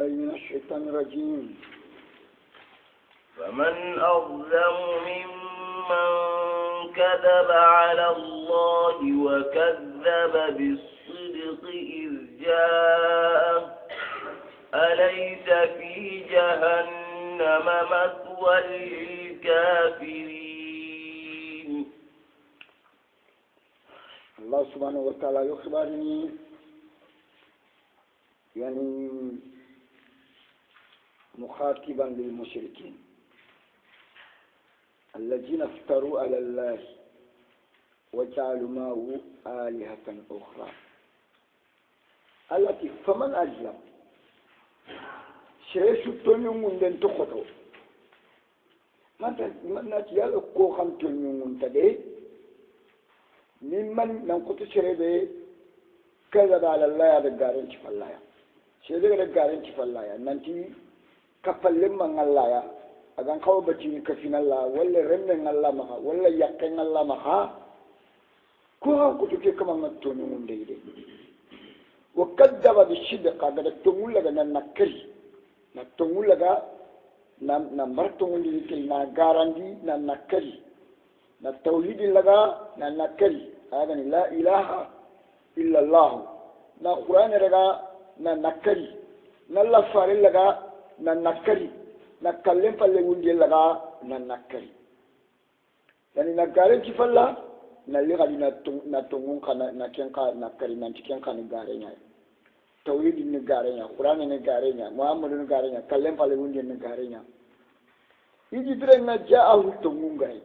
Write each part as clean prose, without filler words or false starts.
بالله من الشيطان الرجيم. فمن أظلم ممن كذب على الله وكذب بالصدق إذ جاءه أليس في جهنم مثوى للكافرين. الله سبحانه وتعالى يخبرني يعني مخاطبا للمشركين الذين افتروا على الله وجعلوا معه آلهة أخرى التي فمن أظلم شيء تنيون من دين تخطو ما ناتي يالو كو خم تنيون من تدي ممن ننقط شربه كذب على الله هذا قارن شف الله شيء ده قارن شف الله ننتي كفل لما الله يا أذن خو بتشين كفين الله ولا رمنا الله مها ولا يقين الله مها كوها كتوكي كمان نتوني من ديدي وكذب بالصدق قد تقول لك ننكري نتقول لك نمرتون ديكي نعارندي ننكري نتوحيد لك ننكري هذا لا إله إلا الله نقرآن لك ننكري نلا فارل لك ننكري نكلم فلوندي لك ننكري يعني نقارن كفلا نلقى غادي نتونغون كنا نكين كا نكري نتكين كا نقارنيا توحيد نقارنيا قرآن نقارنيا محمد نقارنيا كلم فلوندي نقارنيا يجي درنا جاءه تونغون غاي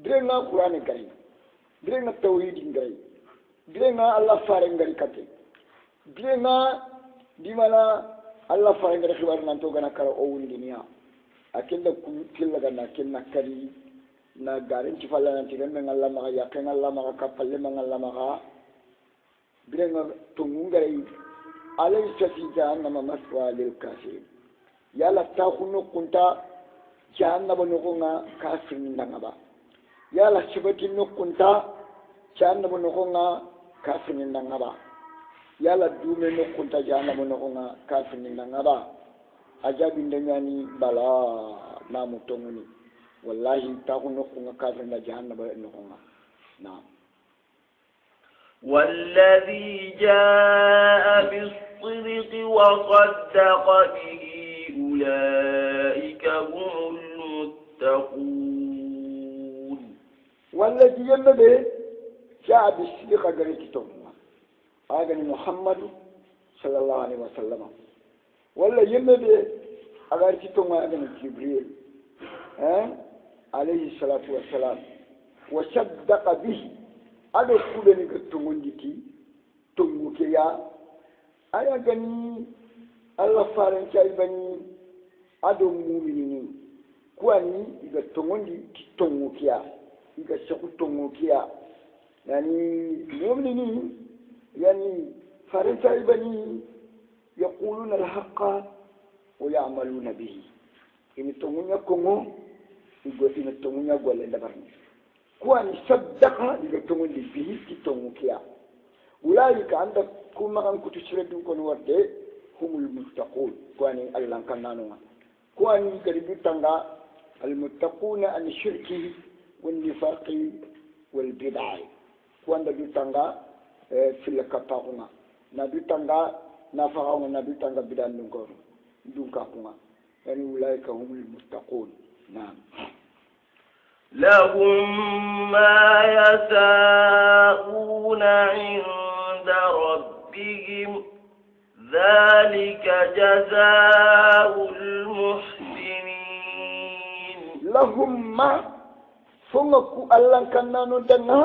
درنا قرآن غاي درنا توحيد غاي درنا الله فارن غاي كاتي درنا dimana Allah faringa khibar nan to gana kara o wundiniya akinda killa gana kinna kari na garin ci falla nan tigan men Allah ma ya kan Allah ma ka palle man Allah ma ka birenga to ngare alay sati jahannama maswa lil kafirin yala ta khunu kunta jahannama no nga kafirin ndanga ba yala shibati no kunta jahannama no nga kafirin ndanga ba yala dume no kunta jahannama no nga kafirin ndanga ba ajabi ndanyani bala na mutonguni والله تاخذ نقطة كافر جهنم نقطة نعم. والذي جاء بالصدق وصدق به أولئك هم المتقون. والذي يمده جاء بالصدق قريتهم هذا محمد صلى الله عليه وسلم والذي يمده قريتهم هذا جبريل عليه الصلاة والسلام وصدق به هذا كل نكتمونيكي تموكيا أيا غني الله فارن كايبني هذا مؤمنين كواني إذا تموندي تموكيا إذا شكو تموكيا يعني مؤمنين يعني فارن كايبني يقولون الحق ويعملون به إن تمونيا كونغو يقول إن تمونيا قول لبرني كواني صدقها يقول تموني به تموكيا أولئك عندك كل ما كنت تشردون كون ورده هم المتقون كواني الله كنانوا كواني قريبي تنغا المتقون عن الشرك والنفاق والبدع كوان دو تنغا في الكتابنا نبي تنغا نفاقنا نبي تنغا بدان نغور دونكاكونا يعني أولئك هم المتقون. نعم. لهم ما يشاءون عند ربهم ذلك جزاء المحسنين. لهم ما فمكو الله كنانو دنا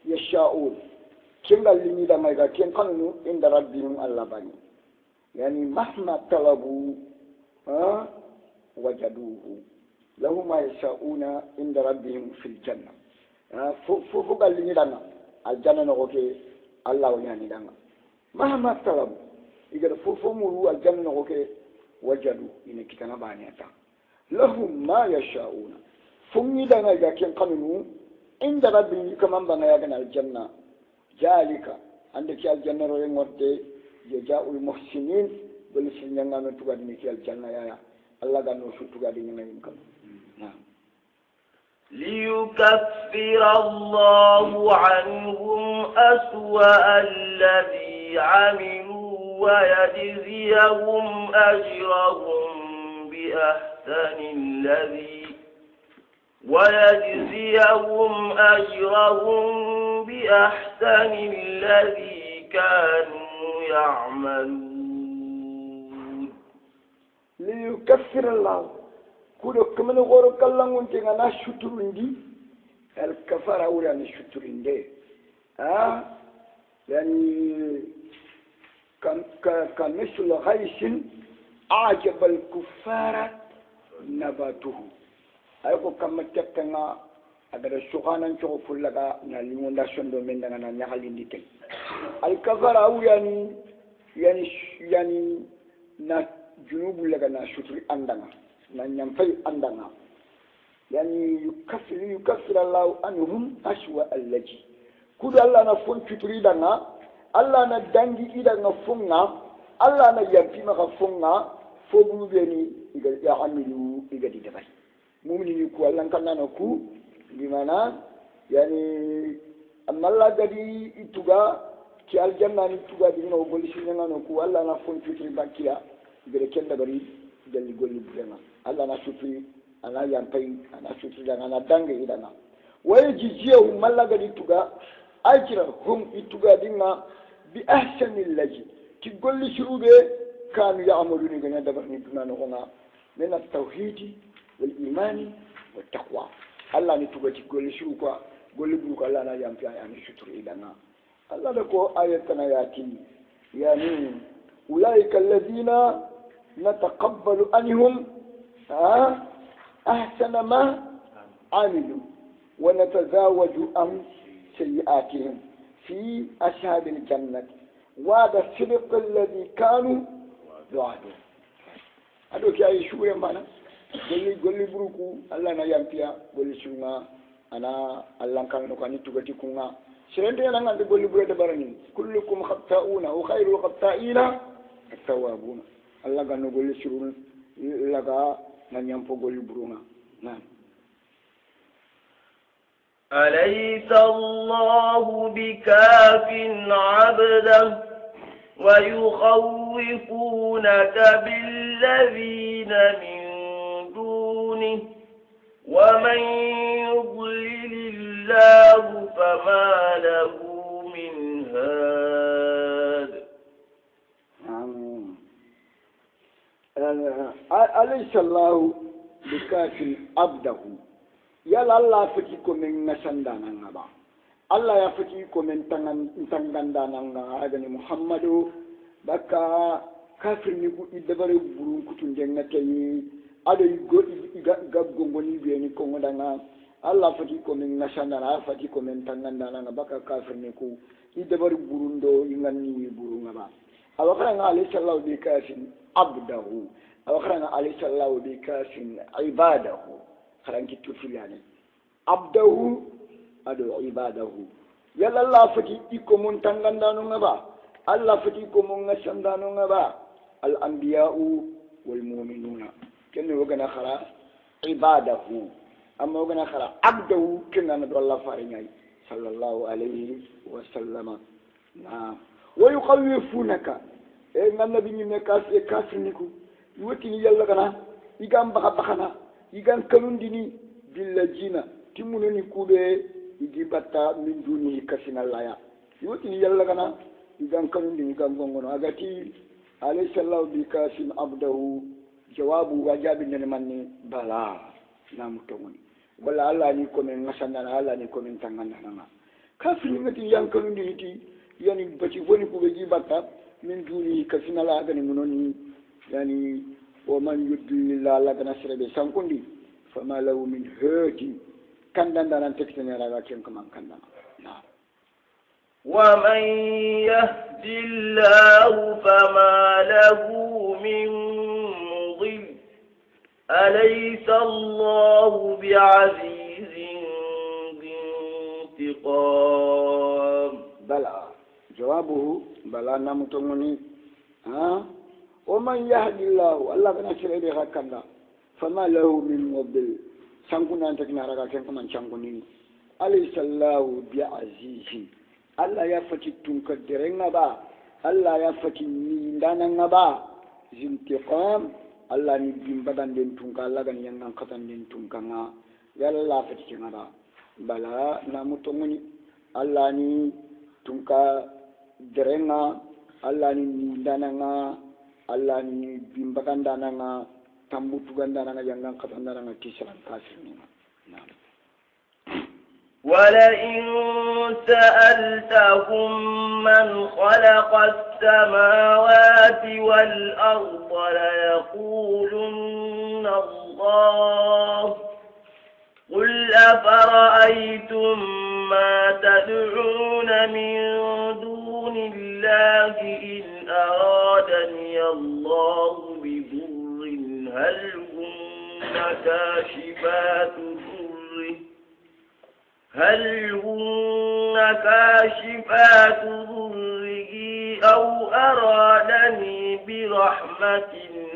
يشاءون كن اللي دا ما كن كانوا عند ربهم الله بني يعني مهما طلبوا وجدوه لهم ما يشاءون عند ربهم في الجنة فوق اللي دنا الجنة نقولي الله يعني دنا مهما طلبوا إذا فوق الجنة نقولي وجدوا إن كتنا بانيتا لهم ما يشاءون فمي دنا إذا كان قانون عند ربهم كمان بنا يجنا الجنة ذلك عندك الجنة روين ورد جزاء المحسنين gol sinyanga no tuga ni ki aljanna ya Allah ga no su tuga di ngi kam ليكفر الله عنهم أسوأ الذي عملوا ويجزيهم أجرهم بأحسن الذي كانوا يعملون ليكفر الله كودو كمن غورو كلانغون تيغانا شتروندي الكفاره ولا نشتروندي يعني كمثل غيث أعجب الكفار نباته أيكو كما تكنا أدرى سوغانا نشوف فلغا ناليمون داشون دومين دانا نيخالين دي تك الكفاره أو يعني نا جنوب لغا نا شتري أندانا na nyamfai andanga yani yukaffir Allah anhum ashwa allaji kudu Allah na fon tuturi danga Allah na dangi idanga funga Allah na yampi maka funga fogu beni iga ya amilu iga di dabai mu'mini ku Allah kanna na ku gimana yani amma Allah gadi ituga ki aljanna ni tuga dino bolisi ngana no ku Allah na fon tuturi bakiya gere kenda bari dalli golli buena Allah na sutri ana yampai ana sutri dan ana dange idana waye jijiyu mallaga dituga ajra hum ituga dinga bi ahsanil laji ki golli shurube kanu ya'maluna ganya dabar ni tunano ona min at-tauhid wal iman wat taqwa Allah ni tuga ki golli shuru ko golli bu ko Allah na yampai ana sutri idana Allah da ko ayatana yati yani ulaika alladhina نتقبل عنهم أحسن ما عملوا ونتزاوج عن سيئاتهم في أشهاد الجنة وهذا الصدق الذي كانوا يوعدون هذا كي شو يمانا قل لي بروكو الله نيامبيا قل لي شونا أنا الله كان نكاني تغتي كونا سرنتي أنا عندي قل لي بريد براني كلكم خطاؤون وخير الخطائين التوابون Allah ga no golle surun laga nanyam fo golli buruna na alaysa Allahu bikafin 'abdahu wa yukhawifunaka billadhina min dunihi wa man yudlilillahu fama lahu min had أليس الله بكاف عبده يلا الله فتيكم من نسندانا نبا الله يفتيكم من تنغندانا هذا محمد بكا كافر نيكو إدباري برون كتون جنتي أدو يغبغوني بيني كونغدانا الله فتيكم من نسندانا فتيكم من تنغندانا بكا كافر نيكو إدباري برون دو يغني برون نبا أوكرنا أليس الله بكاف عبده أوكرنا أليس الله بكاف عباده خلنا كتوفي يعني عبده أدو عباده يلا الله فتيكم من تنغندانو نبا الله فتيكم من نسندانو نبا الأنبياء والمؤمنون كنا وقنا خلا عباده أما وقنا خلا عبده كنا ندعو الله فارناي صلى الله عليه وسلم نعم ويخوفونك إن النبي من كافر نيكو يوتني يلا كنا يجان بخنا يجان كلون ديني باللجينا تمنوني كوبه يجي بتا من دوني كسنا لايا يوتني يلا كنا يجان كلون ديني كان غونغونو أغاتي عليه الله بكاسم عبده جواب وجاب نمني بلا نام توني ولا الله نيكو من نسنا الله نيكو من تنغنا كافر نيتي يان كلون ديني yani bati woni ko beji batta min duni kasina la gani munoni yani wa man yudli la la gana sirabe sankundi fama lahu min hadi kandanda nan tekene raga ken ko man kandana na wa man yahdillahu fama lahu min mudil alaysa Allahu bi'azizin bintiqam bala jawabuhu bala namutongoni ومن يهدي الله الله كنا سيري هكذا فما له من مضل سانكونا أنت كنا رجع كمان سانكوني أليس الله بعزيز الله يفتي تنكدرنا با الله يفتي نيندانا با زنتقام الله نبيم بدن دين تنكا الله كان ينعم كتان دين تنكا يلا فتي كنا بلا نامتوني الله ني تنكا درنا الله ني نيندانا الله ني بيم بدن دانا tambutugan dana yang katan dana kisaran kafirnya. ولئن سألتهم من خلق السماوات والأرض ليقولن الله قل أفرأيتم ما تدعون من دون الله إن أرادني الله بضر هل هن كاشفات ضره أو أرادني برحمة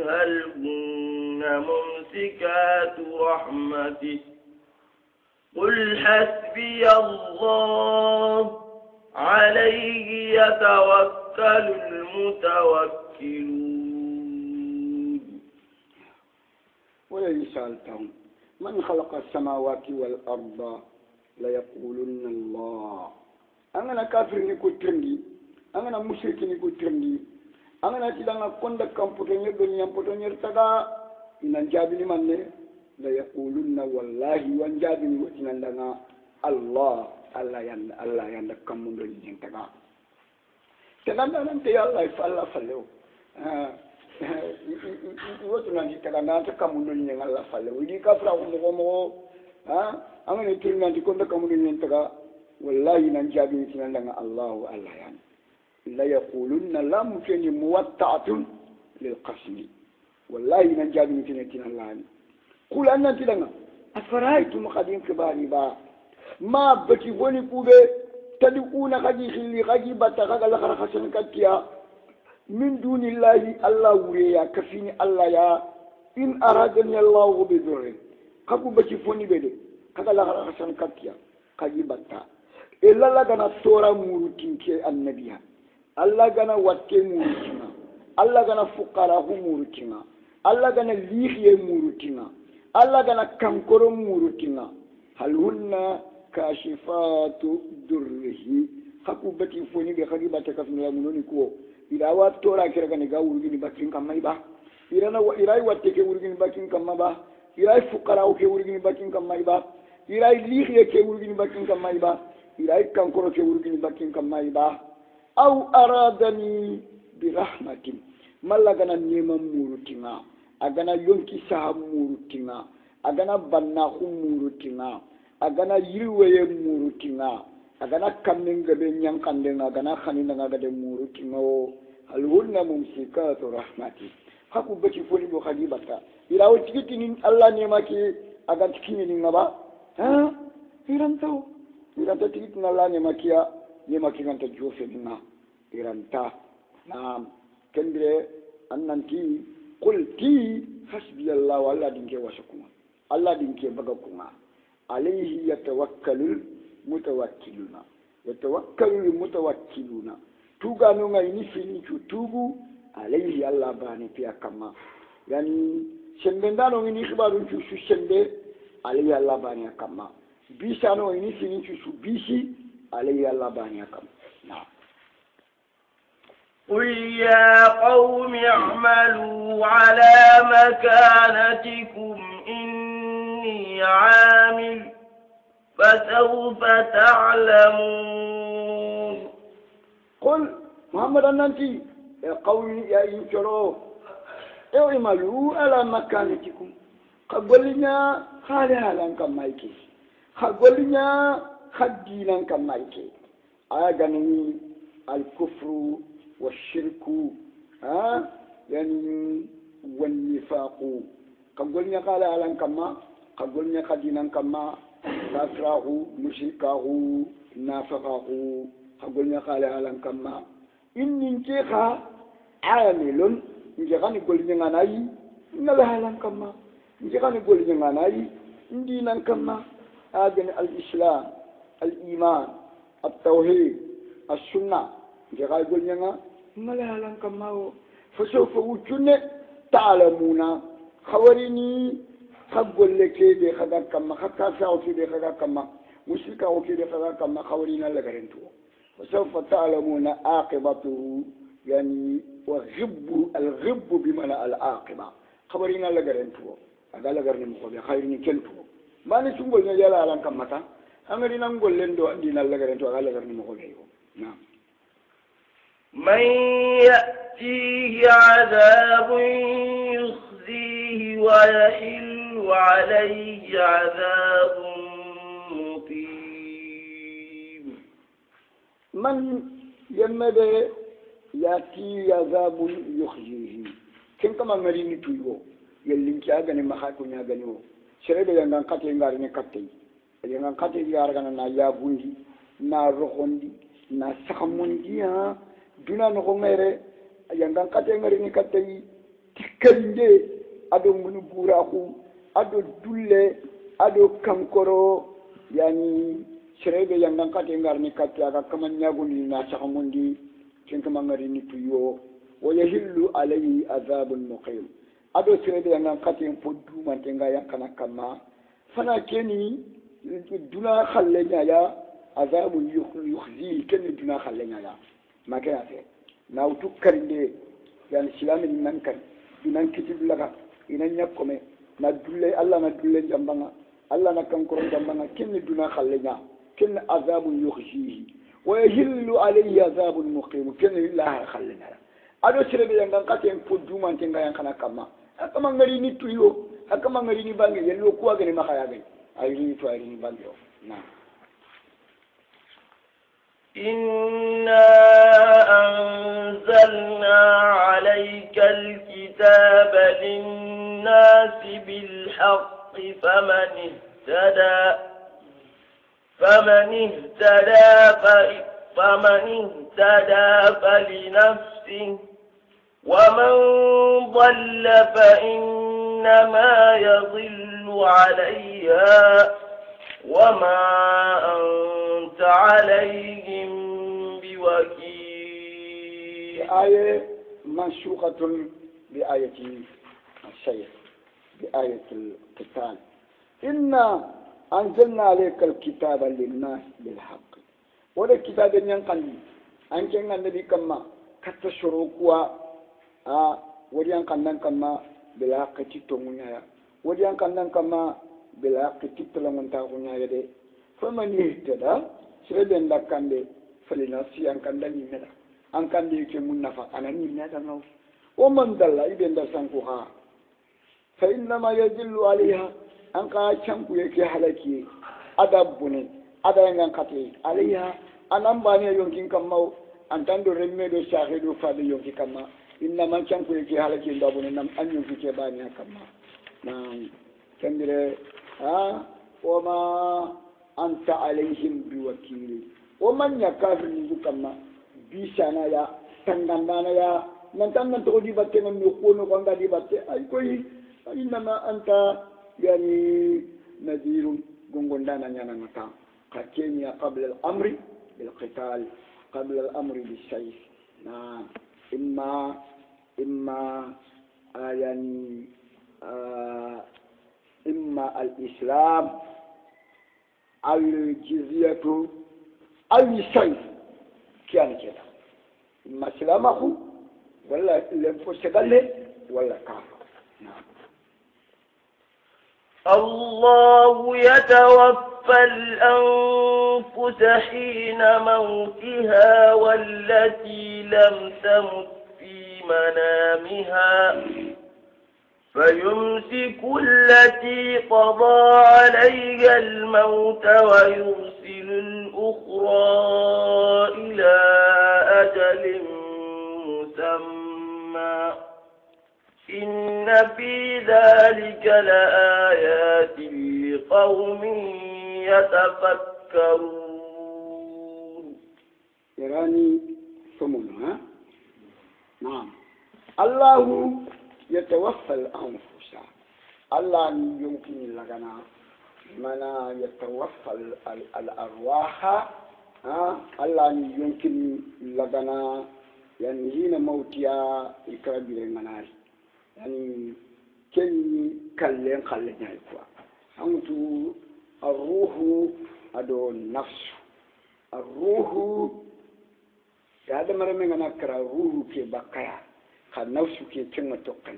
هل هن ممسكات رحمته قل حسبي الله عليه يتوكل المتوكلون. ولئن سألتهم من خلق السماوات والأرض ليقولن الله. أنا كافر نكو ترندي أنا مشرك نكو ترندي أنا تلانا كوندا كامبوتونير دنيا بوتونير تدا إن جابني مني ليقولن والله وانجابني وتنندنا الله الله يند كامون دنيا تدا تنانا ننتي الله فالله فلو wotu nanti takana ta kamundo nyen Allah falle widi ka fra ko mo amene tur nanti ko kamundo nyen taka wallahi nan jabi tinan daga Allah Allah yani la yaqulunna lam kani muwatta'atun lil qasmi wallahi nan jabi tinan Allah kul anna tidanga afaraitum qadim kibari ba ma bati woni kube tadukuna qaji khili qaji bataga la khasan katiya من دون الله الله وريا كفيني الله يا إن أرادني الله بضر كابو بشيفوني بدي كذا لا غرسان كتيا كجيبتا إلا لا جنا سورة مورتين كي النبيها الله جنا واتي مورتينا الله جنا فقراء مورتينا الله جنا ليه مورتينا الله جنا كمكور مورتينا هل هن كاشفات دره كابو بشيفوني بخجيبتا كفيني لا منوني كو ira wa tora kira gani ga wurgini bakin kan mai ba irai watte ke wurgini bakin kan ma ba irai fuqara ke wurgini bakin kan mai ba irai lihiye ke wurgini bakin kan mai ba irai kankoro ke wurgini bakin kan mai ba aw aradani bi rahmatin mallagana neman murutina agana yonki sahab murutina agana banna murutina agana yirweye murutina agana kamin gabe nyankande agana khanina ngade murutina hal hunna mumsikatu rahmati haku bati foni bo khadibata irawo tikiti ni Allah ne maki agan tikini ni ngaba iranta tikiti na Allah ne makiya ne maki ganta jofe dinna iranta na kendre annanti qulti hasbi Allah wa Allah dinke wasakuma Allah dinke baga kuma alayhi yatawakkalul mutawakkiluna yatawakkalul mutawakkiluna tuga no ngai ni fini tugu alayhi Allah bani pia kama yani shembendano ni khibaru chu shembe alayhi Allah bani kama bisano ni fini chu bishi alayhi Allah bani kama na قل يا قوم اعملوا على مكانتكم إني عامل فسوف تعلمون. قل محمد أنتي يا قوم يا ينشروا اعملوا على مكانتكم قبلنا خالها لنك مايكي قبلنا خدينا كمايكي أغني الكفر والشرك يعني والنفاق قبلنا قال على كما قبلنا خدينا كما كافره مشركه نافقه قبلنا قال على كما إن انتخى عامل njegani golli nganayi ngala halan kamma njegani golli nganayi ndinan kamma agani al-islam al-iman at-tauhid as-sunnah njegani golli ngala halan kamma o fasawfa wujunne ta'lamuna khawarini khagolle kebe khaga kamma khaka sa'u kebe khaga kamma musika o kebe khaga kamma khawarina lagarentu fasawfa ta'lamuna aqibatu يعني وغب الغب بمعنى العاقبة خبرنا لغرنتو هذا لغرني مخبي خيرني كنتو ما نسمول نجالا على كمتا أمرنا نقول لندو عندنا لغرنتو هذا لغرني مخبي نعم من يأتيه عذاب يخزيه ويحل عليه عذاب مقيم من يمدى ياتي عذاب يخزيه كم كما مريني تويو يلين كي أغني مخاكو نياغنيو شريبه ينغان كاتي نغارني كاتي ينغان كاتي يارغانا نا يابوندي نا روخوندي نا سخموندي ها دونا نخو ميري ينغان كاتي نغارني كاتي تكالنجي أدو منو بوراخو أدو دولي أدو كامكورو يعني شريبه ينغان كاتي نغارني كاتي أغا كمان نياغوندي نا سخموندي كنك مغريني تويو ويهل عليه عذاب مقيم ادو سيرده ان قاتين فدو من تنغا يكنا كما فنا كني دونا خلنيا يا عذاب يخزي كني دونا خلنيا يا ما كان ناو تكرني يعني سلام ننكر ان كتب لغا ان نيكومي نا دولي الله نا دولي جامبانا الله نا كانكور جامبانا كني دونا خلنيا كن عذاب يخزيه ويهل عليه عذاب مقيم كن الله خلنا ادو سربي ينغان كاتين فدو من تنغا ينكنا كما akama ngari ni tuyo akama ngari ni bangi yelo kuwa gani makaya gani ayini to ayini bangi na inna anzalna alayka alkitaba lin-nasi bil-haqqi faman ihtada فلنفسه ومن ضل فإنما يضل عليها وما أنت عليهم بوكيل آية منسوخة بآية السيف بآية القتال إنا أنزلنا عليك الكتاب للناس بالحق ولا الكتاب ينقل أنك النبي كما كتشروكوا وديان كنن كما بالحق تتمنيا وديان كنن كما بالحق تتلمن تاغنيا دي فمن يهتدى سيدن لكاندي فلنفسي ان كان دني مدا ان كان دي كمن نفع انا ني مدا نو ومن دل ايبن دسانكوها فانما يدل عليها ان كا چانكو يكي حلكي ادبوني ادايان كاتي عليها انام باني يونكين كماو antando remmedo shahidu fadi yonki kama inna man chanku yake halaki ndabune nam anyu kike bani kama na kandire wama anta alaihim biwakil waman yakafir ni kama bisana ya tangandana ya nantan nan to di batte non ko no ko ngadi batte ay koy inna ma anta yani nadirun gongondana nyana mata kakenya qabla al-amri bil qital قبل الأمر بالسيف نعم إما يعني إما الإسلام أو الجزية أو السيف كان كده إما سلامه ولا الانفسقله ولا كافر نعم الله يتوفى الأنفس حين موتها والتي لم تمت في منامها فيمسك التي قضى عليها الموت ويرسل الأخرى إلى أجل مسمى إن في ذلك لآيات لقوم يتفكرون يراني ثمنها نعم Allahu yatawaffa al-anfus Allah yumkin lagana mana yatawaffa al-arwaha Allah yumkin lagana yani hina mautiya ikrabi manari yani kenni kallen nyai kwa antu الروح أدو النفس الروح هذا مرة من أنا كرا الروح كي بقايا النفس كي تنو توقي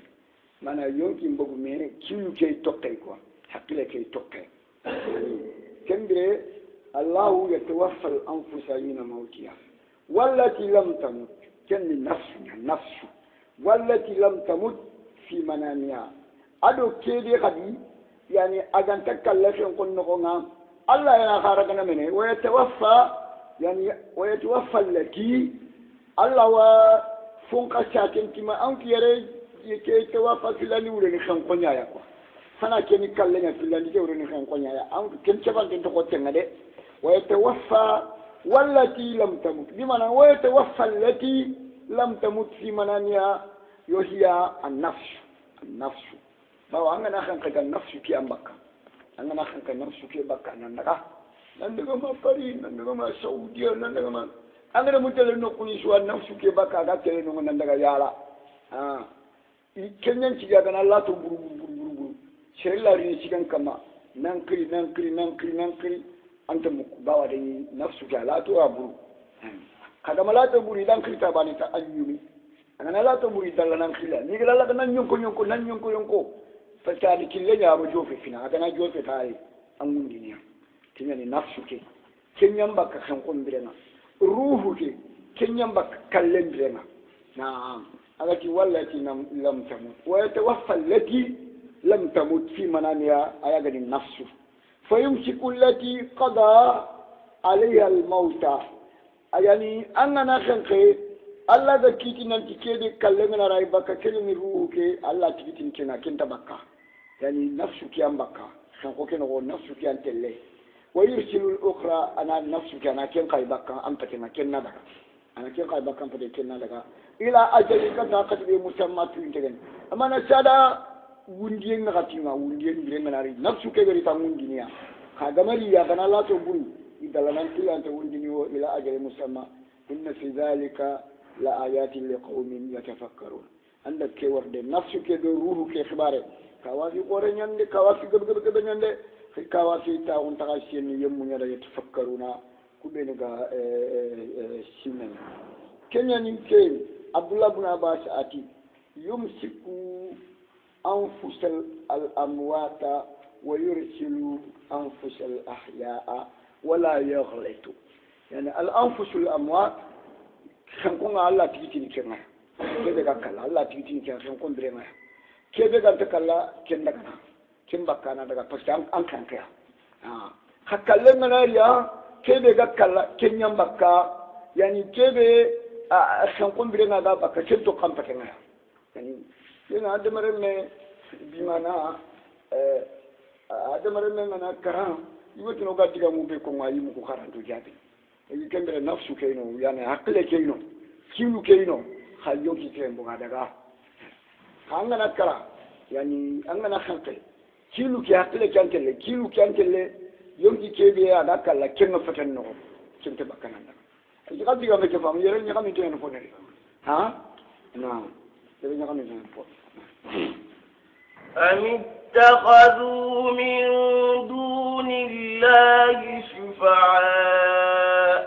mana yonkin bogu me kilu ke tokkay quoi hakile ke tokkay kembere allah yatawaffa al anfusa hina mautiha wallati lam tamut kenni nafsu wallati lam tamut fi manamiha ado kede khadi yani aganta kallafen kon no nga allah yana kharagana mene wa yatawaffa allati allah wa funqa chatin kima an kiyare ke tawaffa filani wure ni kan konya ya ko sana ke ni kallenya filani ke wure ni kan konya ya an ken chaban ken to ko tenga de wa yatawaffa wallati lam tamut bimana wa yatawaffa allati lam tamut fi mananiya yohiya an-nafs bawa an gana kan kaga nafsu ki ambaka an gana kan ka nafsu ki baka nan daga ma Paris nan daga ma Saudiya nan daga ma an gana mutale no kuni suwa nafsu ki baka ga tele no nan daga yala kenyan ci ga na Allah to buru shirla ri ci kan kama nan kiri anta muku bawa da nafsu ki ala to aburu kaga malata buri dan kirta bani ta ayyumi an la to buri dalla nan khila ni ga la nan yonko fatali kille nyaaro jofe fina agana jofe tayi angundi niya tinyani nafsu ke kenyam bakka kan ko mbirena ruhu ke kenyam bakka kallen mbirena naam agati wallati lam tamut wa yatawaffa allati lam tamut fi manamiha ayagani nafsu fayumsiku allati qada alayha al-mauta ayani annana khanke Allah da kiti nan tike de kallen na rai baka kelmi ruhu ke Allah tikitin kina kinta bakka yani nafsu ki ambaka kan ko ken go nafsu ki antelle wa yursilu al-ukhra ana nafsu ki ana ken kai bakka am patina ken na daga ana ken kai bakka pate ken na daga ila ajali ka ta katbe musamma tu integen amana sada wundien na katinga wundien dire menari nafsu ke gari ta wundinia ka gamari ya kana la to buru idalanan tilanta wundini wo ila ajali musamma inna fi dhalika la ayatin liqaumin yatafakkarun anda ke warde nafsu ke do ruhu ke khibare kawasi kore nyande kawasi gab nyande kawasi ta on ta shen yemmu nyada yatafakkaruna kubeni ga simen kenya ni ke abdullah ibn abbas ati yumsiku anfusal al amwata wa yursilu anfusal ahya'a wala yaghlitu yani al anfusul amwat kan ko Allah tiki ni kenna kebe ga kala Allah tiki ni kenna ko ndire ma kebe ga takalla ken daga ken bakana daga parce an kan kaya hakalle manariya kebe ga kala ken nyam bakka yani kebe kan ko ndire na da bakka ken to kan patenga yani yana adamare me bimana adamare me mana kara yoti no ga diga mu be ko ngayi mu ko karanto jabi kembere nafsu keino yani hakle keino kilu keino hayo ki tembo daga angana kara yani angana khanke kilu ki hakle kankele yonki kebe ada kala kenno fatan no kente bakananda ji ka diga me ke fam yere nya kami teno fone ha na yere nya kami teno fone أم اتخذوا من دون الله شفعاء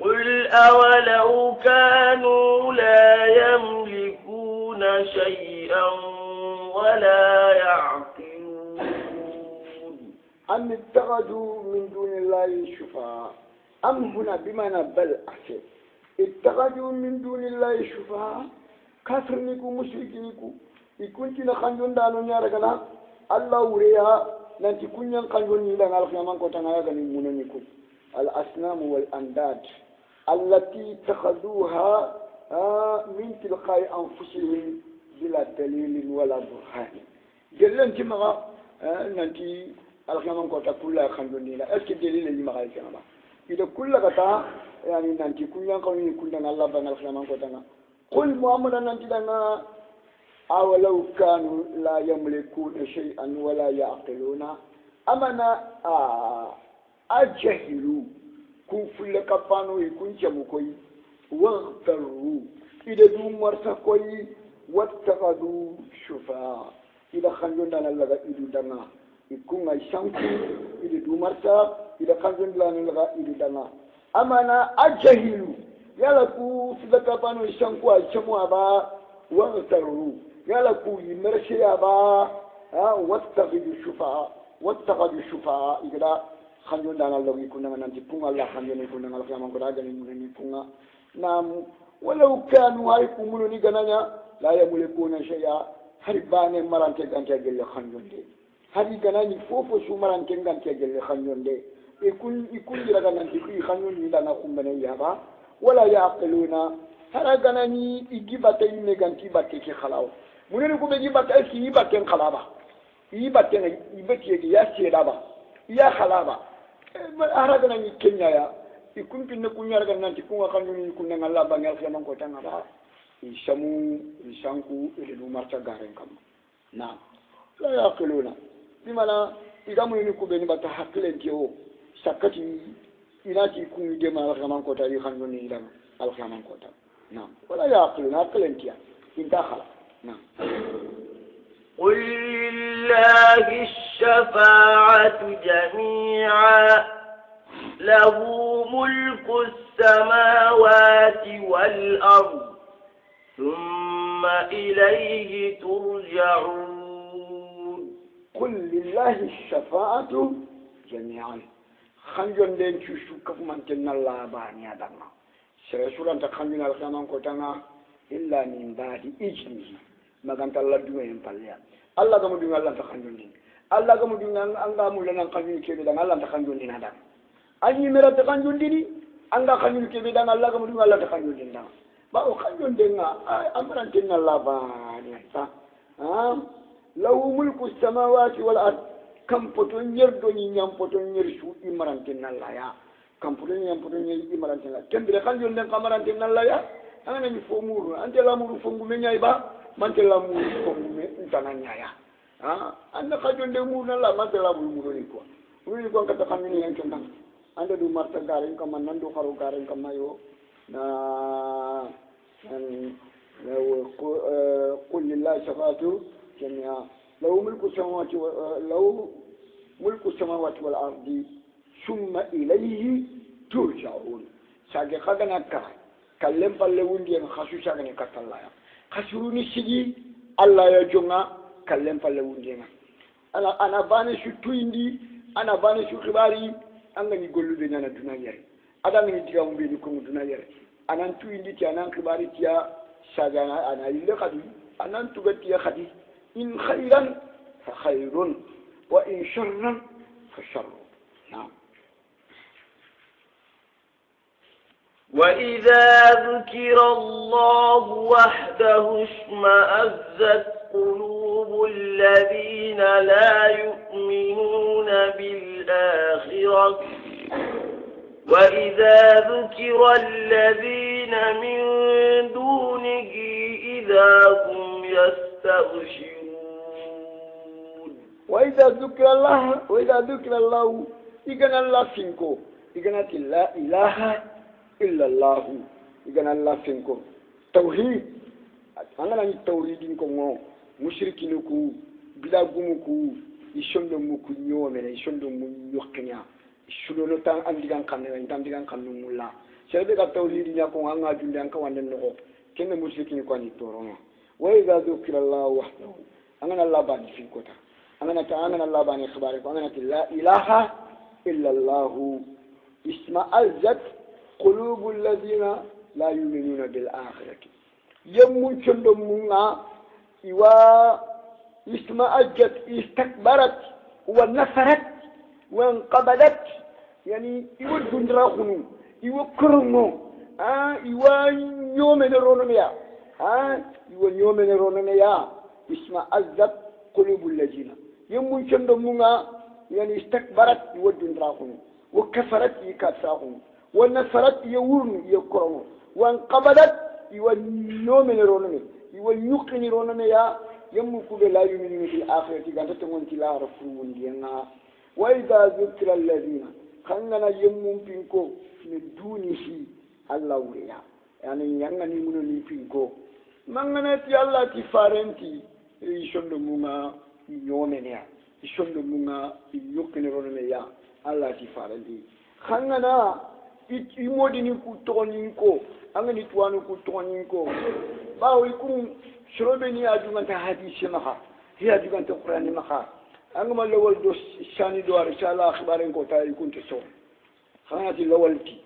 قل أولو كانوا لا يملكون شيئا ولا يعقلون أم اتخذوا من دون الله شفعاء أم هنا بمعنى بل أحسن اتخذوا من دون الله شفعاء كافرنكم مشركينكم ikunti na kanjon dano nyara kana Allah ureya nanti kunyan kanjon ni dan alkhiyama ko tanga ga ni munani ko al asnam wal andad allati takhaduha min tilqai anfusihim bila dalil wala burhan gelen ti maga nanti alkhiyama ko ta kulla kanjon ni la est ce dalil ni maga kana ida kulla kata yani nanti kunyan kanjon ni kundan Allah ban alkhiyama ko tanga قل محمد ننتدنا أولو كانوا لا يملكون شيئا ولا يعقلون أمنا أجهلوا كن فلك فانو يكون جمكوي واغتروا إذا دو مرسا كوي واتخذوا شفاء إذا خنجون دانا لغا إدو دانا يكون يشانكو إذا دو مرسا إذا خنجون دانا لغا إدو دانا أمنا أجهلوا يلا كو فلك فانو يشانكو أجموا با واغتروا يلا كو يمرشي با واتخذوا شفاء إذا خنجون دانا لغا يكون نانتي بونغ الله خنجون يكون نانغا القيامة قد أجل يكون بونغ نعم ولو كانوا هايكم منوني غنانيا لا يملكون شيئا هربان مرانتي غانتي جل خنجون دي هذه غناني فوفو شو مرانتي غانتي جل خنجون دي يكون جرا غانتي في خنجون دي دانا كومبني يابا ولا يعقلون هذا غناني يجي باتي ميغانتي باتي كي خلاو منوني كو بيجي باتي كي باتي خلابا يباتي يبتي يا سيدابا يا خلابا هذا غناني كينيا يا ikun pinne kunyar kan nanti kunga kanjuni kunna ngalla bangal khiyamang ko tanga ba isamu isanku ile du marcha garen kam na la yaquluna bimana igamu ni kubeni bata hakle ndio sakati inati kungi de ma khiyamang ko tari kanjuni ilang al khiyamang ko tanga na wala yaquluna hakle ntia intakhala na قل لله الشفاعة جميعا له ملك السماوات والأرض ثم إليه ترجعون قل لله الشفاعة جميعا خنجون دين تشوشو كفمان تنا الله باني أدنا سرسولا تخنجون الخيامان كتنا إلا من بعد إجنه ما كانت الله دوين بالله الله كم دوين الله تخنجون دين الله كم دوين الله مولانا خنجون كبيرا الله تخنجون دين أدنا أني مرات تخنجون ديني أنغا خنجون كبيرا الله كم دوين الله تخنجون دين أدنا ba o kanjon denga amran tinna labani ta law mulku samawati wal ard kam poton yerdo ni nyam poton yer su imran tinna la ya kam poton nyam poton yer imran tinna kembere kanjon den kamaran tinna la ya angana ni fomuru ante la muru fongu me nyai ba mante la muru fongu me ntana nyaya anda kanjon de muru la mante la muru ni ko ni ko kata kanni en tondan anda du marta garen kam nan do xaru garen kam mayo na قل لله شفاعته جميعا لو ملك السماوات والأرض ثم إليه ترجعون ساقي خدنا كلم باللون دي خشو ساقني كتلا خشروني سيدي الله يجونا كلم باللون دي أنا باني شو تويندي أنا باني شو خباري أنا نقول لنا دنيا أنا نجيهم بينكم دنيا anan tu indi ti anan kibari tiya sagana ana ille khadi anan tu gatiya khadi in khairan fa khairun wa in sharran fa sharrun na'am وإذا ذكر الله وحده اشمأزت قلوب الذين لا يؤمنون بالآخرة وإذا ذكر الذين من دونه إذا هم يستبشرون وإذا ذكر الله إذن الله فينكو إذن لا إله إلا الله إذن الله فينكو توحيد أنا التوحيد إنكم مشركينكو بلا غمكو يشندو مكو نيومنا يشندو ميوكنيا sulono tan andigan kanne tan digan kannu mulla sebe ka tawhidi nya ko anga junde an ka wanden no kenne mushriki ko ni torono wa idha dhukira allah wahdahu angana allah bani fi kota angana ta angana allah bani khabari ko angana la ilaha illa allah isma alzat qulubul ladina la yu'minuna bil akhirati yammu chondo munga iwa isma ajat istakbarat wa nafarat وانقبلت يعني يود دندرا خنو يود كرمو يود يوم الرونميا يوم الرونميا اسمع عذب قلوب الذين يوم شندمونا يعني استكبرت يود دندرا خنو وكفرت يكفرون ونفرت يورن يكرمو وانقبلت iwa nomene ronome iwa nyukini ronome ya yammu kube la yuminu bil akhirati ganta tongon tila rafuun dianga wa idha dhukira alladhina khangana yammu pinko min dunihi allah wuriya yani yanga ni muno ni pinko mangana ti allah ti farenti ishondo munga nyomene ya ishondo munga nyukini ronome ya allah ti farenti khangana imodi ni ku toni ko angani tuwanu ku toni ko bawo ikum شربني أجمع حديث مخا هي أجمع القرآن مخا أنما الأول دوس شاني دوار رسالة أخبارين كوتا يكون تسون خانات الأول تي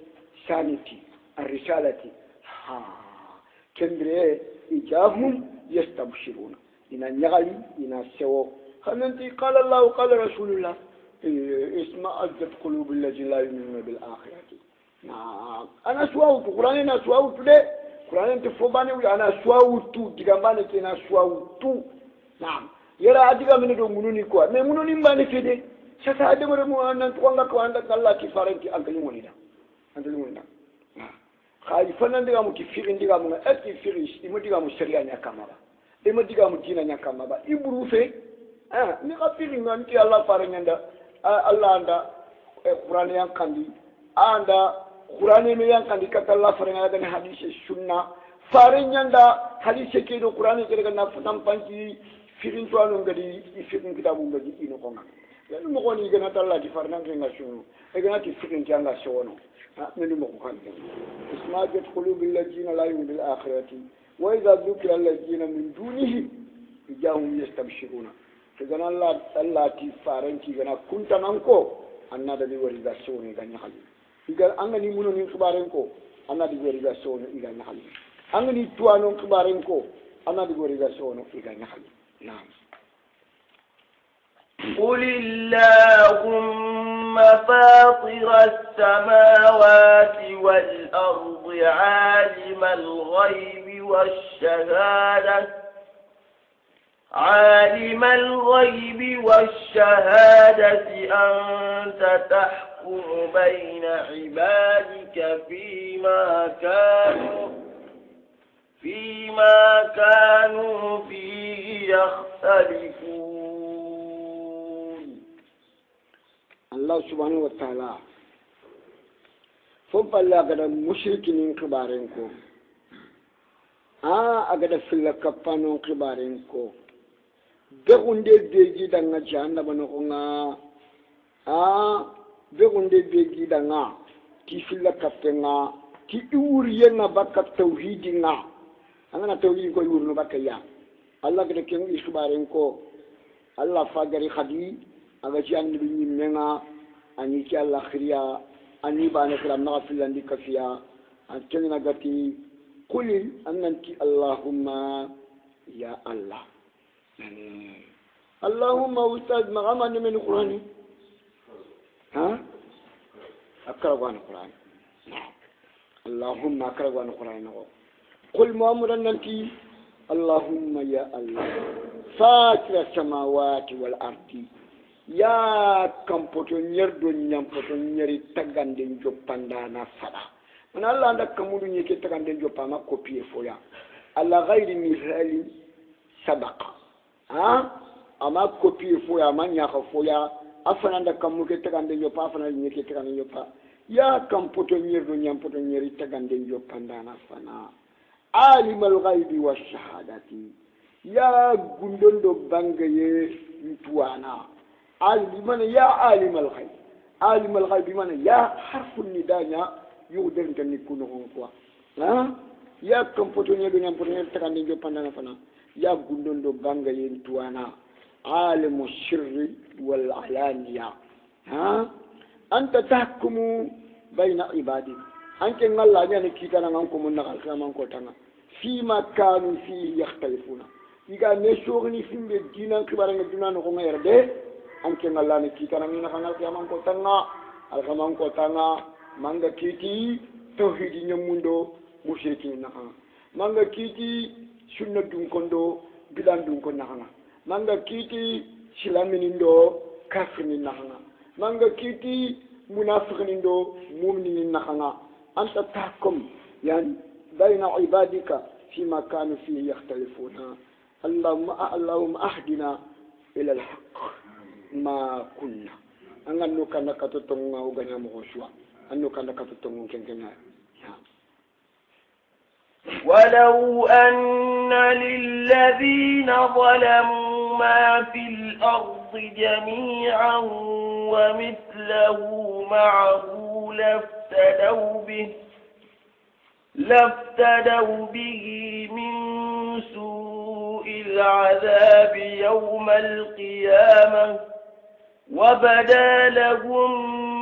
شانتي الرسالة ها كندري إجابهم يستبشرون إن نغلي إن سووا خانتي قال الله وقال رسول الله اسمع أزد قلوب الذين لا يؤمنون بالآخرة نعم أنا سواوت القرآن أنا سواوت ده Kurang tefobani ana swautu digambane kena swautu naam yera adiga mino mununi kwa me mununi mbani fede sasa ade mo mo nan twanga ko anda Allah ki faranti angali monida khay fanan diga mu ki firin diga mu ati firish imo diga mu sharia nya kamaba imo diga mu dina nya kamaba ibru fe ni ka firin nganti Allah faranyanda Allah anda Qur'an yang kandi anda Qur'an me yang kandi kata Allah faranga dan hadis sunna faranyanda hadis ke do Qur'an ke daga nampanci firin to anu ngadi firin kitabu ngadi ino ko ngam yani mo ko ni gana Allah di farnanga nga sunu e gana ti firin janga sono من المقام اسماء قلوب الذين لا يؤمنون بالآخرة وإذا ذكر الذين من دونه جاءهم يستبشرون فإذا الله تفارن كنا كنت نانكو أنا دبي ورجع سوني كان يخلي إذا أنا نيمونو نخبارنكو أنا دبي ورجع سوني كان يخلي أنا نيتوانو نخبارنكو أنا دبي ورجع سوني كان يخلي نعم قل اللهم فاطر السماوات والأرض عالم الغيب والشهادة أنت تحكم بين عبادك فيما كانوا فيه يختلفون. الله سبحانه وتعالى فبلا قد مشركين كبارينكو أقد في الكفانون كبارينكو بغندي بيجي دعنا جهنم بنوعنا بغندي بيجي دعنا كيفلا كفتنا كيورينا بكت توحيدنا أنا توحيد كوي ورنا بكيا الله قد كينو إسكبارينكو الله فاجري خدي agaji annabi nyimmenga ani ki Allah khiriya ani bana kala nafil andi kafiya an kenna gati qul annanti allahumma ya allah allahumma ustad magama min qur'ani akrawan qur'an allahumma akrawan qur'an qul muhammadan nanti allahumma ya allah fatir samawati wal ardi ya kampoto nyerdo nyampoto nyeri tagande njopanda na fada man Allah anda kamudu nyeke tagande njopama kopie foya ala ghairi mithali sabaqa ama kopie foya manya ka foya afana anda kamuke tagande njopa afana nyeke tagande njopa ya kampoto nyerdo nyampoto nyeri tagande njopanda na fana alimul ghaibi washahadati ya gundondo bangaye mtuana عالم يا عالم الغيب عالم الغيب بمعنى يا حرف النداء يقدر أن يكون هو يا كم فتوني بني أم فتوني تكاني جو بندنا فنا يا غندون دو بانغ ينتوانا عالم السر والعلانية أنت تحكم بين عبادك أنت الله يعني كيتا نانكم من نقل كلامكم تانا فيما كانوا فيه يختلفون إذا نشوفني في الدين كبارين الدين نقوم يرده anke ngallani kitana mina kangal kiaman ko tanga manga kiti tauhidi nyamundo musyrikin nakanga manga kiti sunna dum kondo bidan dum kon nakanga manga kiti silaminindo kafini nakanga manga kiti munafiqinindo mu'minin nakanga anta tahkum yani بين عبادك فيما كانوا فيه يختلفون اللهم أهدنا إلى الحق ما كنا أنو كان كتتونغ وغنى مغشوا أنو كان كتتونغ كنكنا ولو أن للذين ظلموا ما في الأرض جميعا ومثله معه لافتدوا به من سوء العذاب يوم القيامة وبدا لهم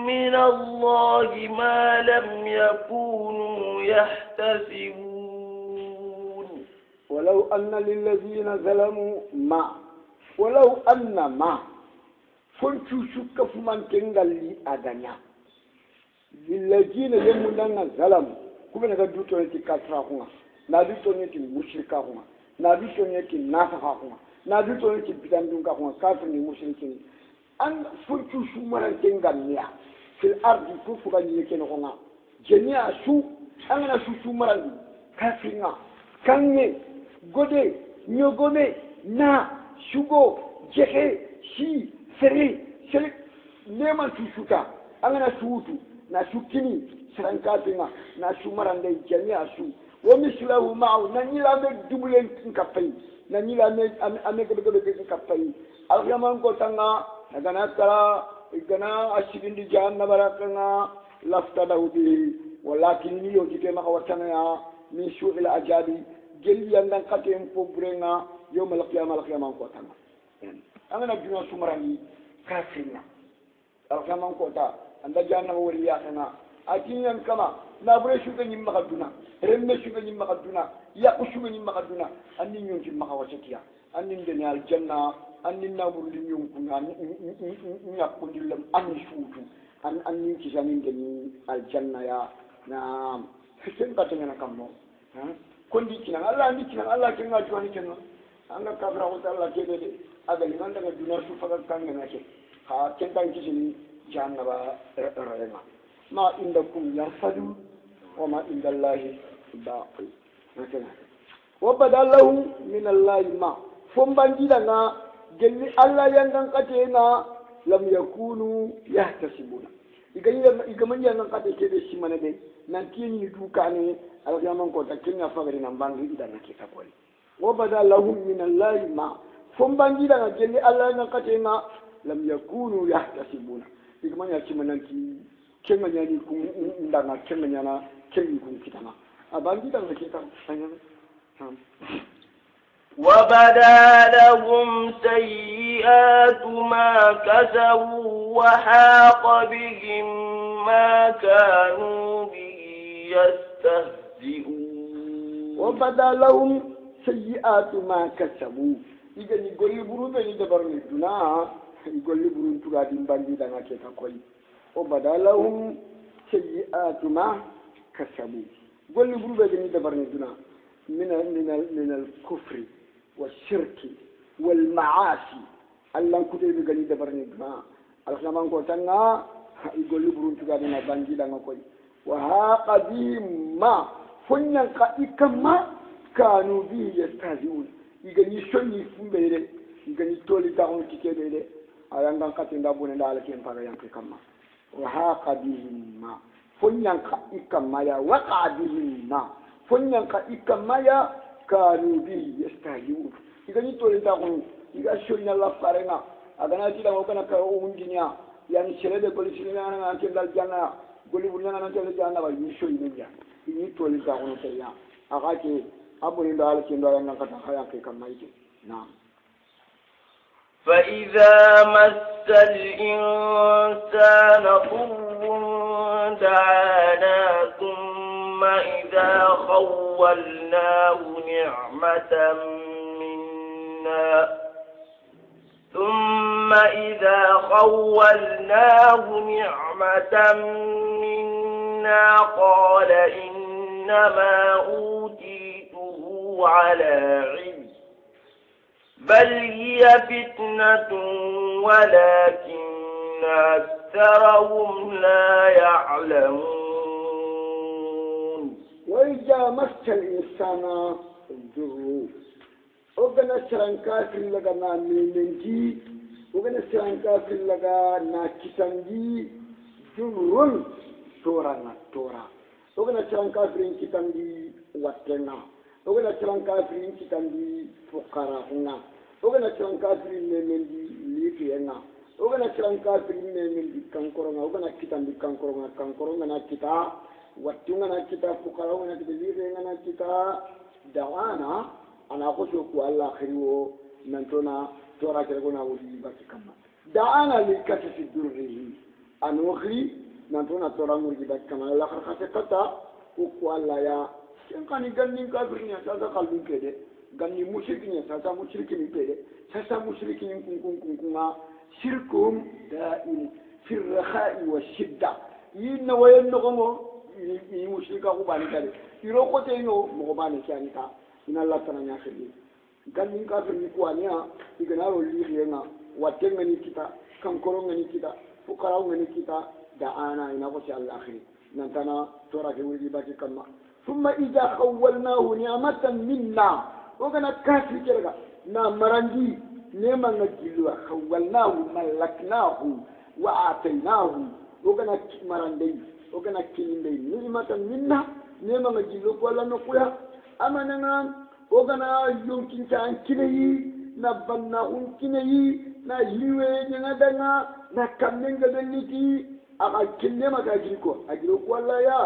من الله ما لم يكونوا يحتسبون ولو أن للذين ظلموا ما ولو أن ما فنشو شك فمن تنغلي أغنيا للذين يمنون ظلموا كما نقول تونتي كافرون نادي تونتي مشركون نادي تونتي نافقون نادي تونتي بدندون كافرون كافرين مشركين أن فنشو شو من تنغلي في الأرض كفوا يكنون جميع شو أنا شو مرضي كافرين كاني غودي نيوغومي نا شوغو جهي شي سري نيما شوشوكا أنا شوتو na shukini sarankatuna na shumarande jami'a su wa mislahu ma'u na nila me dubulen kafai na nila me ame gebe kafai alyaman ko tanga daga na kala igana ashibindi janna barakana laftadahu bi walakin ni yo dike maka watana ya min shu'il ajabi geli yandan katem po brenga yawmal qiyamah ko tanga angana duna sumarani kafina alyaman ko ta anda janna wori ya kana akinyan kama na bure shuga nyim makaduna remme shuga nyim makaduna ya ku shuga nyim makaduna annin yonki maka wasatiya annin de nyal janna annin na buru nyum kuna nya ku dillam annin shutu annin ki jamin de ni al janna ya na sen ka tengena kammo kondi kinan Allah ndi kinan Allah kenga juani kenno anga kabra ko Allah kebe de aga liman daga dunar su faga kanga na ke ha kentan kisini jannaba rayma ما عندكم يرفض وما عند الله باقي وبدا له من الله ما فمبانجي لنا جل الله يندن قتينا لم يكونوا يحتسبون إذا من يندن قتي كده سيمانه ده نكين يدوكاني الجامن كوتا كنا فغري نبانجي إذا نكيتا كولي وبدا لهم من الله ما فمبانجي لنا جل الله يندن قتينا لم يكونوا يحتسبون إذا من يكيمنانكي kenga nyani ku ndanga kenga nyana kengi ku kitana abangi danga kita sanyana وبدا لهم سيئات ما كسبوا وحاق بهم ما كانوا به يستهزئون وبدا لهم سيئات ما كسبوا إذا يقول برو بني دبرني دنا يقول برو تغادي مبانجي دanga kita koi وبدا لهم سيئات ما كسبوا قل لي بروبا جني دبرني دنا من الكفر والشرك والمعاصي الله كتب جني دبرني دنا الخلامان كوتانا يقول لي برون تغادينا بانجي دانا كوي وهاق بهم ما فنيان كما كانوا به يستهزئون يغني شوني فمبيري يغني تولي داون كيكيبيري ayanga katinda bune dala ken para yanke kama وحاق بهم ما فنيانك إكما يا وقع بهم ما فنيانك إكما يا كانوا به يستهزئون إذا نتولي تقول إذا شوينا الله فارنا أغنى تلا وكنا كأوم جنيا يعني شلده كل شيء أنا أنت دالجانا كل بنيا أنا أنت دالجانا ويشوي منيا إذا نتولي تقول تيا أغاكي أبو ندال كندوا ينعك تخيا كما يجي نعم فإذا مس الإنسان ضر دعانا ثم إذا خولناه نعمة منا قال إنما أوتيته على علم بل هي فتنة ولكن أكثرهم لا يعلمون وإذا مس مسانا الضر وغنا سران كافر لغا نا مينجي وغنا سران كافر لغا نا كيتانجي ضر تورا وغنا سران كافر كيتانجي واتنا وغنا سران كافر كيتانجي فقراءنا وغنا سران كافر مينجي ليفينا وغنا سران كافر مينجي كانكورنا وغنا كيتانجي كانكورنا نا كيتا واتنا كيتا فقراءنا كيتا كيتا دعانا أنا أقول لك الله خيره ننتونا تورا كرجونا ولي بس كمان دعانا لكسر الدره أنا أخري ننتونا تورا ولي بس كمان الله خير كتا وقال يا إن كان يغني كافرين ساسا قلبين كده غني مشركين ساسا مشركين كده ساسا مشركين كون شركهم دائم في الرخاء والشدة ينوين نغمو يمشركا قباني كده يروقوا ينو مغباني كاني تا إن الله تنايا خير gannin kafir ni kuania iganaro lihiena watenga ni kita kankoronga ni kita fukaranga ni kita da ana ina ko ci Allah akhiri nantana tora ke wuri baki kama thumma idha khawwalnahu ni'matan minna wagana kafir kerga na marandi nema ngajilwa khawwalnahu malaknahu wa atainahu wagana marandi wagana kilinde ni'matan minna nema ngajilwa ko la no kuya amananga ogana yonkin tan kineyi na banna un kineyi na liwe nyanga danga na kamenga beniti aka kinne maka jirko ajiro ko Allah ya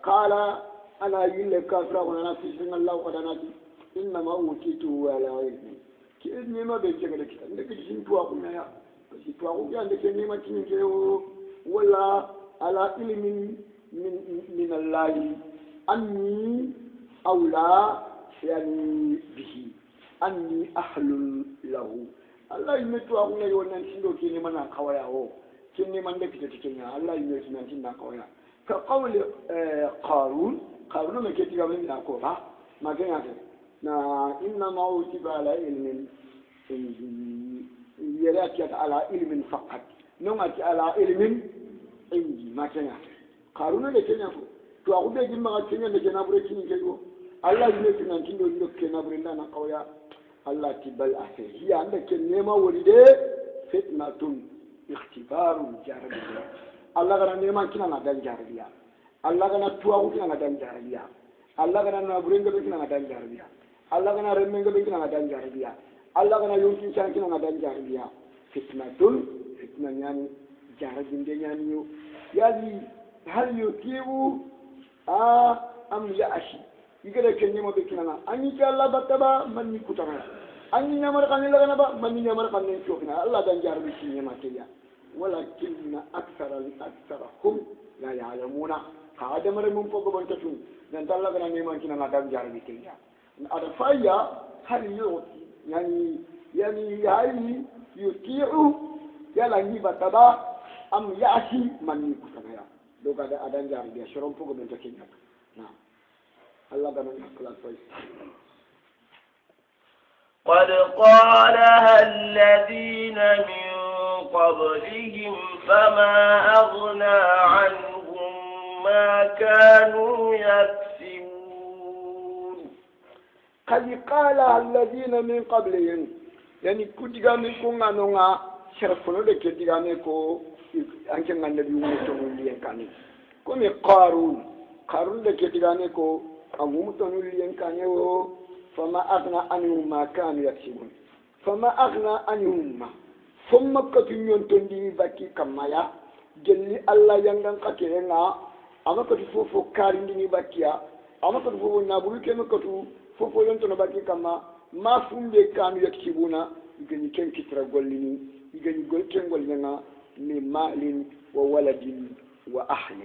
qala ana yille kafra wa na fi Allah qadanati inna ma utitu ala ilmi kinne ma be jega de kita ndeke jin tuwa ko ya si tuwa ko ya ndeke ne ma kinne ke wala ala ilmin min Allah anni awla يعني به أني أحلل له الله يمتوا أقولنا يونان سندو كيني منا قويا هو كيني من دك تتكينيا الله يمتوا نانتنا قويا كقول قارون ما كتير من ناقوها ما كان هذا نا إنما أوتي على علم يراك على علم فقط نومك على علم عندي ما كان هذا قارون اللي كان يقول تو أقول لك ما كان يجينا بريكين كيلو Allah ne tunan kin do ke na burinda na kauya Allah tibal afi hiya anda ke nema wuride fitnatun ikhtibarun jarabiya Allah gana nema kina na dan jarabiya Allah gana tuwa kina na dan jarabiya Allah gana na buringa kina na dan jarabiya Allah gana remmenga kina na dan jarabiya Allah gana yunkin chan kina na dan jarabiya fitnatun fitnan yani jarabin de yani yo yani hal yukibu am ya'shi igere kenye mo be kinana anyi ke Allah bataba man ni kutana anyi nyamar kan la kana ba man ni nyamar kan ni chokina Allah dan jar bi nyama keya walakinna aktharahum la ya'lamuna ka adamare mun pogo ban tatu dan Allah kana ne man kinana dan jar bi keya ada faya hal yuti yani hal yuti'u yala ni bataba am ya'shi man ni kutana ya doga da adan jar bi shoron pogo ban takenya na قد قالها الذين من قبلهم فما أغنى عنهم ما كانوا يكسبون قد قالها الذين من قبلهم يعني كتغا منكم أنونا شرفنا لك كتغا منكم أنك النبي ومسلمون لينكاني كم قارون لك كتغا منكم أمومتون لينكانيو فما أغنى عنهم ما كانوا يكسبون فما أغنى عنهم ما ثم كتنيون تندي باكي كمايا جلي الله ينغن كتيرنا أما كتفوفو كارندني باكيا أما كتفوفو نابولي كما كتفوفو ينتون باكي كما ما فندي كانوا يكسبون يغني كن كترا غوليني يغني غول كن غولينا من مال وولد وأهل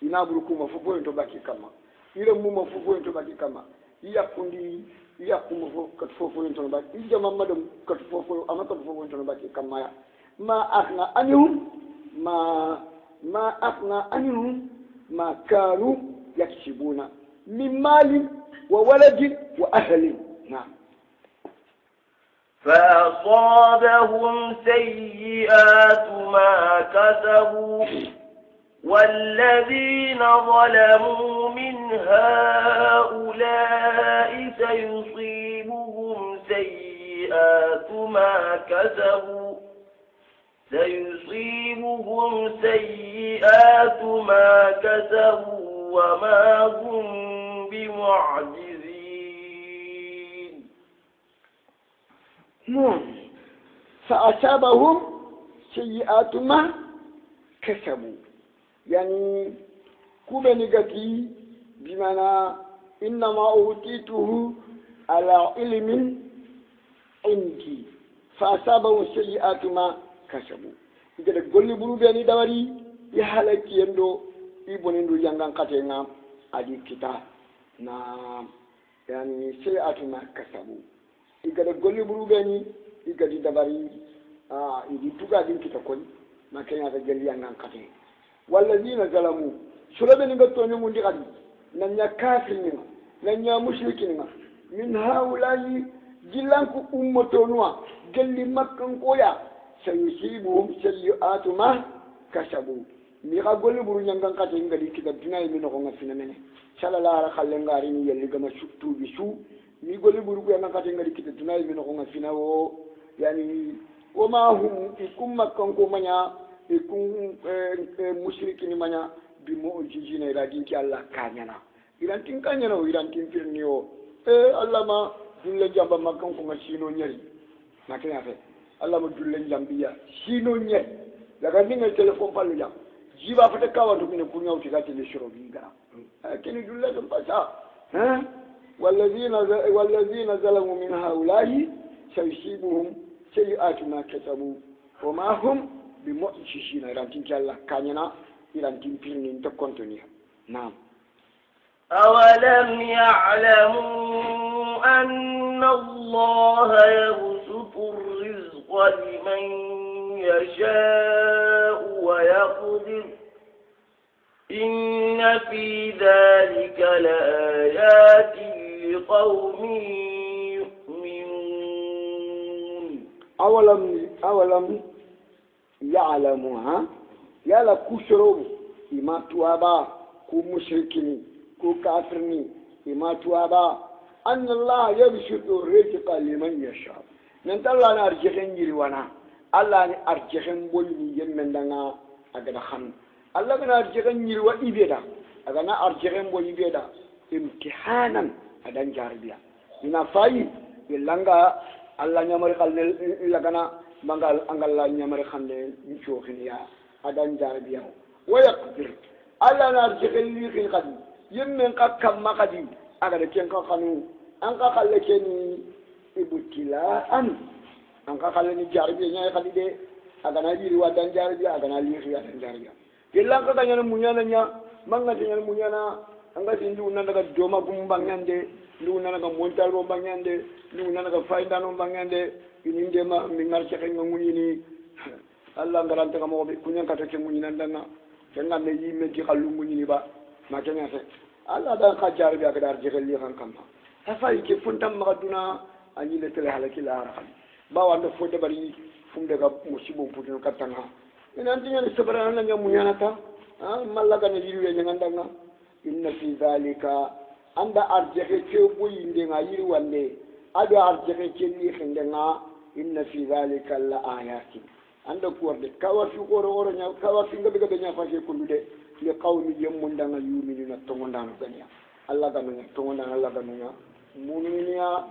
ينابولكم فوفو ينتون باكي كما ila muma fofo en to baki kama yakundi yakumo kat fofo en to baki jama madam kat fofo ama kat fofo en to baki kama ya ma akhna anhum ma kanu yaksibuna min mali wa walad wa ahli na'am فأصابهم سيئات ما كسبوا والذين ظلموا من هؤلاء سيصيبهم سيئات ما كسبوا وما هم بمعجزين. فأصابهم سيئات ما كسبوا يعني كوبني غتي بمعنى إنما أوتيته على علم عندي فأصابهم سيئات ما كسبوا إذا قل بروبيني دوري يحلق يندو يبونيندو يانغان كاتينا أدي كتا يعني سيئات ما كسبوا إذا قل بروبيني إذا دبري إذا توقع دين كتا كون ما كان يتجلي يانغان كاتينا والذين ظلموا سلبني قطوني من دقادي ننيا كافرين ننيا مشركين من هؤلاء جلانكو أمتونوا جلي مكان قويا سيصيبهم سيئات ما كسبوا ميغا غولي برو نيانغان كاتي نغادي كتاب ديناي مي نخو غافينا مني سالا لا را خالي غاري ني يلي غما سوتو بيسو مي غولي برو كو نيانغان كاتي نغادي كتاب ديناي مي نخو غافينا و يعني وما هم يكون مكان كو مانيا يكون مشركين مانيا بمعجزين رادين كي الله كانينا إيران تين كانينا وإيران تين فيرنيو الله ما دول جامبا مكان كو سينو نيري ما كان يافي الله ما دول جامبيا سينو نيري daga ninga telephone pallu jam jiba fata kawa to kine kunya uti gati le shoro bi gara kini dulla dum pasa والذين ظلموا من هؤلاء سيصيبهم سيئات ما كسبوا وما هم بمعجزين رانتين الله كاننا رانتين بيرنين تكونتونيا نعم أولم يعلموا أن الله يبسط الرزق لمن يشاء ويقدر إن في ذلك لآيات لقوم يؤمنون أولم يعلمها يلا كشرو إما توابا كو مشركني كو كافرني إما توابا أن الله يبسط الرزق لمن يشاء ننتظر أن أرجعين يروانا الله أن أرجعين بولي يمن دعنا أجد خان الله أن أرجعين يروا إبدا أجنا أرجعين بولي إبدا امتحانا أدان جاربيا نفاي يلانغا الله نعمر خالد لغنا mangal angalla nyamare khande ni chokhiya adan jarbiya waya qadir alla nar jekeli khil qadi yemmen qakkam maqadi aga de ken ko khanu an ka khalle keni ibtilaan an ka khalle ni jarbiya nyaay khadi de aga na jiri wadan jarbiya aga na li khiya dan jarbiya yella ka ganya munyana nya manga tinya munyana anga sindu na daga doma gumbangande ndu na daga montal bombangande ndu na daga faida no bangande ini ndema mingar cekeng nguni Allah ngarante kamo be kunya kata ke nguni nandanga kenga me yimme ti khallu nguni ba ma kenya fe Allah da khajar bi akadar jekeli kan kamma afa yake funtam magaduna ani le tele halaki la arakham ba wanda fo de bari fum de ga musibo putu katanga ina antinya ni sabara na nya munyana ta mallaga ne yiru ye ngandanga inna fi zalika anda arjehe ke boyi ndenga yiru wande ado arjehe ke ni khindenga inna fi zalika la ayatin anda kuwarde kawafi oro nya kawafi ngabe gabe nya fashe kundude li qawmi yamundanga yuminuna tongondana ganya Allah ganu tongondana Allah ganu mu'minina